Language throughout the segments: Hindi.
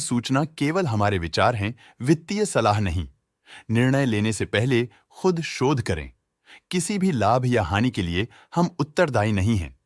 सूचना केवल हमारे विचार हैं, वित्तीय सलाह नहीं। निर्णय लेने से पहले खुद शोध करें। किसी भी लाभ या हानि के लिए हम उत्तरदायी नहीं हैं।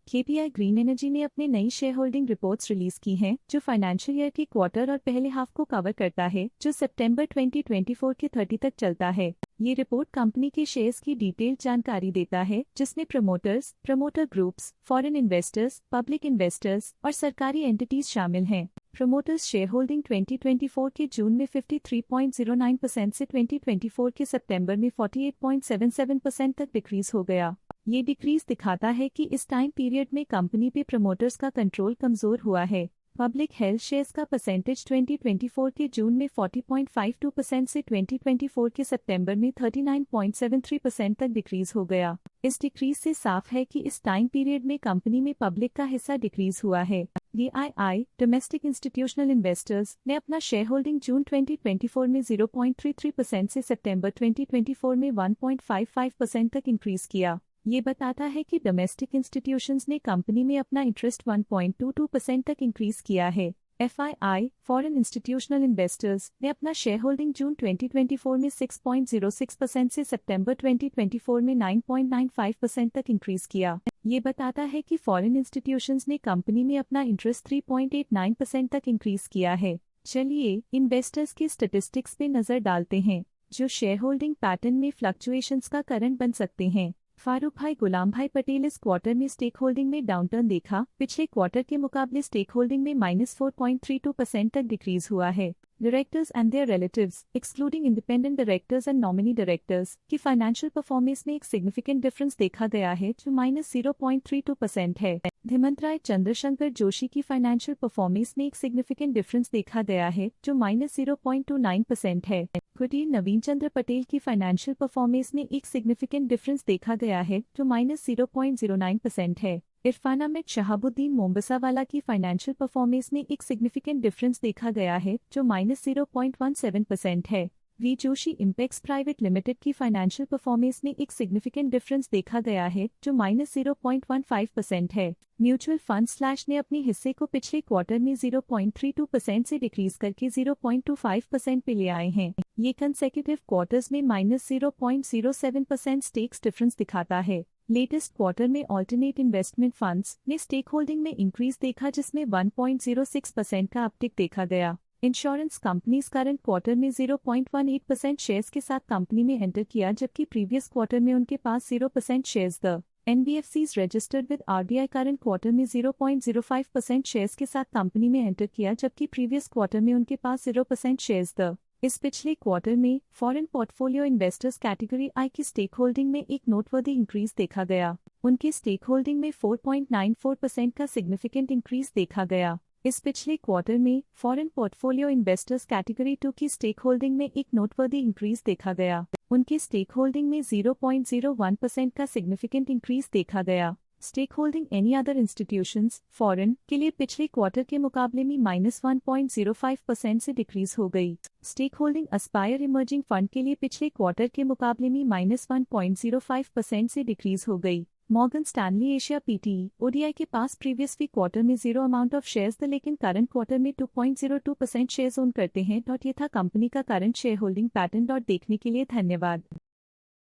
केपीआई ग्रीन एनर्जी ने अपने नई शेयर होल्डिंग रिपोर्ट्स रिलीज की हैं, जो फाइनेंशियल ईयर के क्वार्टर और पहले हाफ को कवर करता है, जो सितंबर 2024 के 30 तक चलता है। ये रिपोर्ट कंपनी के शेयर्स की डिटेल्ड जानकारी देता है, जिसमें promoters, promoter groups, foreign investors, public investors और सरकारी एंटिटीज शामिल हैं। प्रमोटर्स शेयर होल्डिंग 2024 के जून में 53.09% से 2024 के सितंबर में 48.77% तक डिक्रीज हो गया। ये डिक्रीज दिखाता है कि इस टाइम पीरियड में कंपनी पे प्रमोटर्स का कंट्रोल कमजोर हुआ है। पब्लिक हेल्थ शेयर्स का परसेंटेज 2024 के जून में 40.52% से 2024 के सितंबर में 39.73% तक डिक्रीज हो गया। इस डिक्रीज से साफ है कि इस टाइम पीरियड में कंपनी में पब्लिक का हिस्सा डिक्रीज हुआ है। DII डोमेस्टिक इंस्टीट्यूशनल इन्वेस्टर्स ने अपना शेयर होल्डिंग जून 2024 में 0.33% से सितंबर 2024 में 1.55% तक इंक्रीज किया। ये बताता है कि डोमेस्टिक इंस्टीट्यूशंस ने कंपनी में अपना इंटरेस्ट 1.22% तक इंक्रीज किया है। FII फॉरेन इंस्टीट्यूशनल इन्वेस्टर्स ने अपना शेयर होल्डिंग जून 2024 में 6.06% से सितंबर 2024 में 9.95% तक इंक्रीज किया। ये बताता है कि फॉरेन इंस्टीट्यूशंस ने कंपनी में अपना इंटरेस्ट 3.89% तक इंक्रीज किया है। चलिए इन्वेस्टर्स के स्टैटिस्टिक्स पे नजर डालते हैं, जो शेयर होल्डिंग पैटर्न में फ्लक्चुएशंस का कारण बन सकते हैं। फारूक भाई गुलाम भाई पटेल इस क्वार्टर में स्टेक होल्डिंग में डाउनटर्न देखा। पिछले क्वार्टर के मुकाबले स्टेक होल्डिंग में -4.32% तक डिक्रीज हुआ है। Directors and their relatives excluding independent directors and nominee directors की फाइनेंशियल परफॉर्मेंस में एक सिग्निफिकेंट डिफरेंस देखा गया है, जो -0.32% है। धीमंत राय चंद्रशंकर जोशी की फाइनेंशियल परफॉर्मेंस में एक सिग्निफिकेंट डिफरेंस देखा गया है, जो -0.29% है। कुटीर नवीन चंद्र पटेल की फाइनेंशियल परफॉर्मेंस में एक सिग्निफिकेंट डिफरेंस देखा गया है, जो -0.09% है। इरफान अहमद शहाबुद्दीन मोम्बसावाला की फाइनेंशियल परफॉर्मेंस में एक सिग्निफिकेंट डिफरेंस देखा गया है, जो -0.17% है। V Joshi impex private limited की फाइनेंशियल परफॉर्मेंस में एक सिग्निफिकेंट डिफरेंस देखा गया है, जो -0.15% है। म्यूचुअल फंड स्लैश ने अपने हिस्से को पिछले क्वार्टर में 0.32% से डिक्रीज करके 0.25% पे ले आए हैं। ये कंसेक्यूटिव क्वार्टर्स में -0.07% स्टेक्स डिफरेंस दिखाता है। लेटेस्ट क्वार्टर में ऑल्टरनेट इन्वेस्टमेंट फंड्स ने स्टेक होल्डिंग में इंक्रीज देखा, जिसमें 1.06% का अपटिक देखा गया। इंश्योरेंस कंपनीज करंट क्वार्टर में 0.18% शेयर्स के साथ कंपनी में एंटर किया, जबकि प्रीवियस क्वार्टर में उनके पास 0% shares the NBFCs registered with RBI current quarter में 0.05% शेयर्स के साथ कंपनी में एंटर किया, जबकि प्रीवियस क्वार्टर में उनके पास 0% शेयर्स द इस पिछले क्वार्टर में फॉरेन पोर्टफोलियो इन्वेस्टर्स कैटेगरी आई की स्टेक होल्डिंग में एक नोटवर्दी इंक्रीज देखा गया। उनके स्टेक होल्डिंग में 4.94% का सिग्निफिकेंट इंक्रीज देखा गया। इस पिछले क्वार्टर में फॉरेन पोर्टफोलियो इन्वेस्टर्स कैटेगरी 2 की स्टेक होल्डिंग में एक नोटवर्दी इंक्रीज देखा गया। उनके स्टेक होल्डिंग में 0.01% का सिग्निफिकेंट इंक्रीज देखा गया। Stake holding any other institutions foreign के लिए पिछले क्वार्टर के मुकाबले में -1.05% से डिक्रीज हो गई। Stake holding aspire emerging fund के लिए पिछले क्वार्टर के मुकाबले में -1.05% से डिक्रीज हो गई। Morgan Stanley Asia PTE ODI के पास प्रीवियस वीक क्वार्टर में 0 अमाउंट ऑफ शेयर्स थे, लेकिन करंट क्वार्टर में 2.02% शेयर्स ओन करते हैं। ये था कंपनी का करंट शेयर होल्डिंग पैटर्न। देखने के लिए धन्यवाद।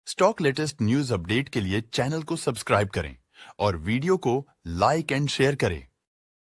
स्टॉक लेटेस्ट न्यूज अपडेट के लिए चैनल को सब्सक्राइब करें और वीडियो को लाइक एंड शेयर करें।